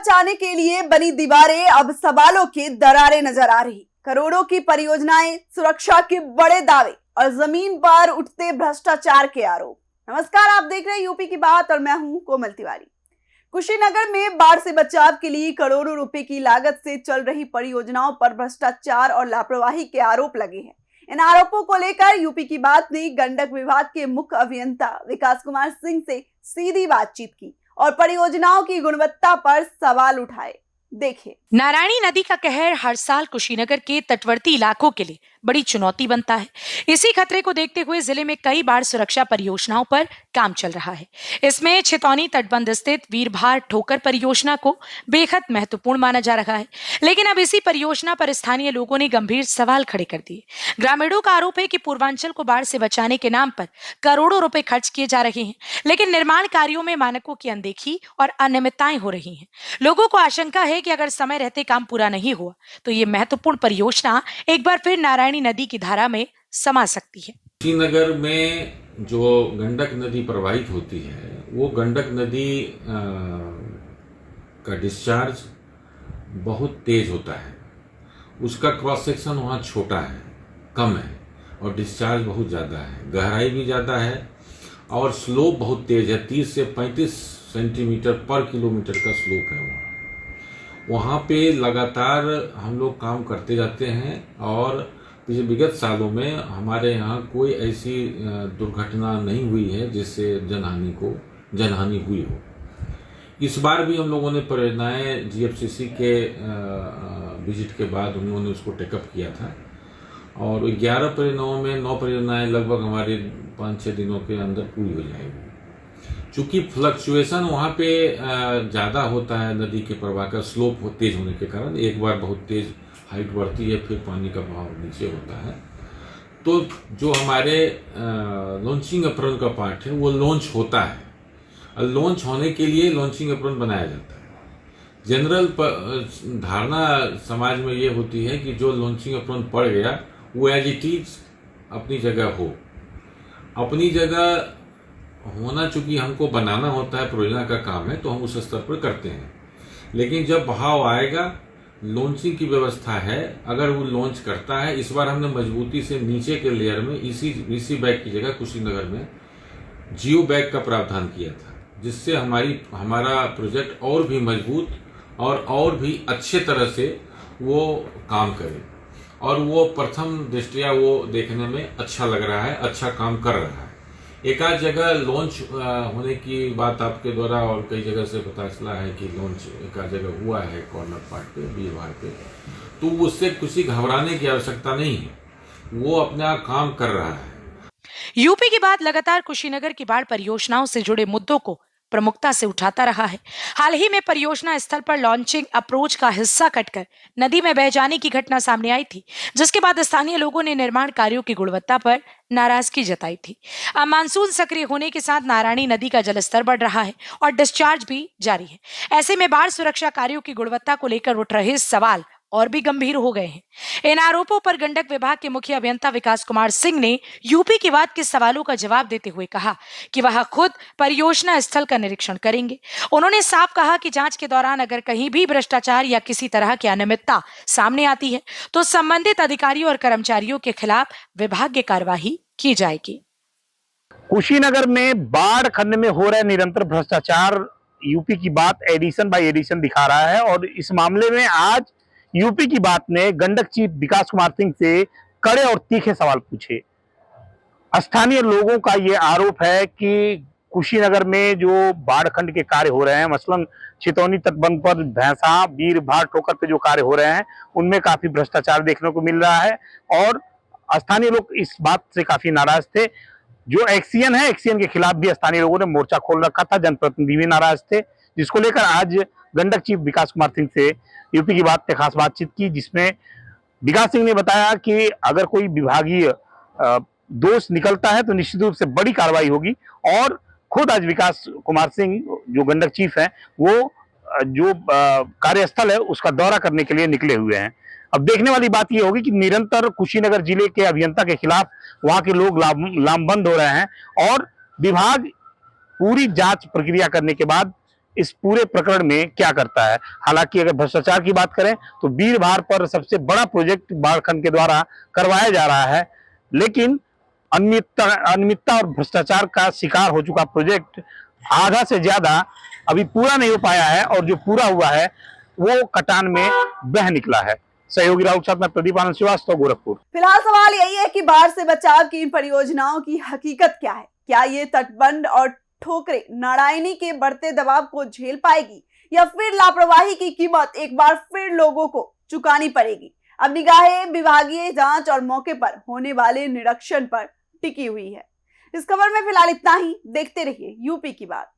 बचाने के लिए बनी दीवारें अब सवालों की दरारें नजर आ रही। करोड़ों की परियोजनाएं, सुरक्षा के बड़े दावे और जमीन पर उठते भ्रष्टाचार के आरोप। नमस्कार, आप देख रहे हैं यूपी की बात और मैं हूं कोमल तिवारी। कुशीनगर में बाढ़ से बचाव के लिए करोड़ों रुपए की लागत से चल रही परियोजनाओं पर भ्रष्टाचार और लापरवाही के आरोप लगे हैं। इन आरोपों को लेकर यूपी की बात ने गंडक विभाग के मुख्य अभियंता विकास कुमार सिंह से सीधी बातचीत की और परियोजनाओं की गुणवत्ता पर सवाल उठाए। देखिए, नारायणी नदी का कहर हर साल कुशीनगर के तटवर्ती इलाकों के लिए बड़ी चुनौती बनता है। इसी खतरे को देखते हुए जिले में कई बाढ़ सुरक्षा परियोजनाओं पर काम चल रहा है। इसमें छितौनी तटबंध स्थित वीरभार ठोकर परियोजना को बेहद महत्वपूर्ण माना जा रहा है। लेकिन अब इसी परियोजना पर स्थानीय लोगों ने गंभीर सवाल खड़े कर दिए। ग्रामीणों का आरोप है कि पूर्वांचल को बाढ़ से बचाने के नाम पर करोड़ों रुपए खर्च किए जा रहे हैं, लेकिन निर्माण कार्यों में मानकों की अनदेखी और अनियमितताएं हो रही हैं। लोगों को आशंका है कि अगर समय रहते काम पूरा नहीं हुआ तो ये महत्वपूर्ण परियोजना एक बार फिर नारायणी नदी की धारा में समा सकती है। कुशीनगर में जो गंडक नदी प्रवाहित होती है, वो गंडक नदी का डिस्चार्ज बहुत तेज होता है। उसका क्रॉस सेक्शन वहाँ छोटा है, कम है, और डिस्चार्ज बहुत ज़्यादा है, गहराई भी ज़्यादा है और स्लोप बहुत तेज है। 30 से 35 सेंटीमीटर पर किलोमीटर का स्लोप है वहाँ पे लगातार हम लोग काम करते जाते हैं और पिछले विगत सालों में हमारे यहाँ कोई ऐसी दुर्घटना नहीं हुई है जिससे जनहानि हुई हो। इस बार भी हम लोगों ने परियोजनाएं जीएफसीसी के विजिट के बाद हम लोगों ने उसको टेकअप किया था और 11 परियोजनाओं में 9 परियोजनाएं लगभग हमारे 5-6 दिनों के अंदर पूरी हो जाएगी। चूंकि फ्लक्चुएशन वहाँ पे ज़्यादा होता है, नदी के प्रवाह का स्लोप तेज होने के कारण एक बार बहुत तेज हाइट बढ़ती है, फिर पानी का बहाव नीचे होता है। तो जो हमारे लॉन्चिंग एप्रन का पार्ट है वो लॉन्च होता है और लॉन्च होने के लिए लॉन्चिंग एप्रन बनाया जाता है। जनरल धारणा समाज में ये होती है कि जो लॉन्चिंग एप्रन पड़ गया वो एज इट इज अपनी जगह हो। अपनी जगह होना चूंकि हमको बनाना होता है, परियोजना का काम है, तो हम उस स्तर पर करते हैं। लेकिन जब बहाव आएगा, लॉन्चिंग की व्यवस्था है, अगर वो लॉन्च करता है, इस बार हमने मजबूती से नीचे के लेयर में इसी बैग की जगह कुशीनगर में जियो बैग का प्रावधान किया था, जिससे हमारा प्रोजेक्ट और भी मजबूत और भी अच्छे तरह से वो काम करे। और वो प्रथम दृष्टया वो देखने में अच्छा लग रहा है, अच्छा काम कर रहा है। एक आध जगह लॉन्च होने की बात आपके द्वारा और कई जगह से पता चला है कि लॉन्च एक आध जगह हुआ है कॉर्नर पार्ट पे, बीरवार पे, तो उससे किसी घबराने की आवश्यकता नहीं है, वो अपना काम कर रहा है। यूपी की बात लगातार कुशीनगर की बाढ़ परियोजनाओं से जुड़े मुद्दों को प्रमुखता से उठाता रहा है। हाल ही में परियोजना स्थल पर लॉन्चिंग अप्रोच का हिस्सा कटकर नदी में बह जाने की घटना सामने आई थी, जिसके बाद स्थानीय लोगों ने निर्माण कार्यों की गुणवत्ता पर नाराजगी जताई थी। अब मानसून सक्रिय होने के साथ नारायणी नदी का जलस्तर बढ़ रहा है और डिस्चार्ज भी जारी है। ऐसे में बाढ़ सुरक्षा कार्यों की गुणवत्ता को लेकर उठ रहे सवाल और भी गंभीर हो गए हैं। इन आरोपों पर गंडक विभाग के मुख्य अभियंता विकास कुमार सिंह ने यूपी की बात के सवालों का जवाब देते हुए कहा कि वह खुद परियोजना स्थल का निरीक्षण करेंगे। उन्होंने साफ कहा कि जांच के दौरान अगर कहीं भी भ्रष्टाचार या किसी तरह की अनियमितता सामने आती है तो संबंधित अधिकारियों और कर्मचारियों के खिलाफ विभागीय कार्यवाही की जाएगी। कुशीनगर में बाढ़ खंड में हो रहे निरंतर भ्रष्टाचार यूपी की बात एडिशन बाय एडिशन दिखा रहा है और इस मामले में आज यूपी की बात ने गंडक चीफ विकास कुमार सिंह से कड़े और तीखे सवाल पूछे। स्थानीय लोगों का ये आरोप है कि कुशीनगर में जो बाढ़ खंड के कार्य हो रहे हैं, मसलन छितौनी तटबंध पर भैंसा वीरभार ठोकर पे जो कार्य हो रहे हैं, उनमें काफी भ्रष्टाचार देखने को मिल रहा है और स्थानीय लोग इस बात से काफी नाराज थे। जो एक्सीएन है, एक्सीएन के खिलाफ भी स्थानीय लोगों ने मोर्चा खोल रखा था, जनप्रतिनिधि भी नाराज थे, जिसको लेकर आज गंडक चीफ विकास कुमार सिंह से यूपी की बात पे खास बातचीत की, जिसमें विकास सिंह ने बताया कि अगर कोई विभागीय दोष निकलता है तो निश्चित रूप से बड़ी कार्रवाई होगी और खुद आज विकास कुमार सिंह जो गंडक चीफ है वो जो कार्यस्थल है उसका दौरा करने के लिए निकले हुए हैं। अब देखने वाली बात यह होगी कि निरंतर कुशीनगर जिले के अभियंता के खिलाफ वहां के लोग लामबंद हो रहे हैं और विभाग पूरी जांच प्रक्रिया करने के बाद इस पूरे प्रकरण में क्या करता है। हालांकि अगर भ्रष्टाचार की बात करें तो वीरभार पर सबसे बड़ा प्रोजेक्ट बाढ़ खंड के द्वारा करवाया जा रहा है, लेकिन अनियमितता और भ्रष्टाचार का शिकार हो चुका प्रोजेक्ट आधा से ज्यादा अभी पूरा नहीं हो पाया है, और जो पूरा हुआ है वो कटान में बह निकला है। सहयोगी राहुल साथ में प्रदीप आनंद श्रीवास्तव, गोरखपुर। फिलहाल सवाल यही है कि बाढ़ से बचाव की इन परियोजनाओं की हकीकत क्या है। क्या ये तटबंध और ठोकरे नारायणी के बढ़ते दबाव को झेल पाएगी, या फिर लापरवाही की कीमत एक बार फिर लोगों को चुकानी पड़ेगी। अब निगाहें विभागीय जांच और मौके पर होने वाले निरीक्षण पर टिकी हुई है। इस खबर में फिलहाल इतना ही। देखते रहिए यूपी की बात।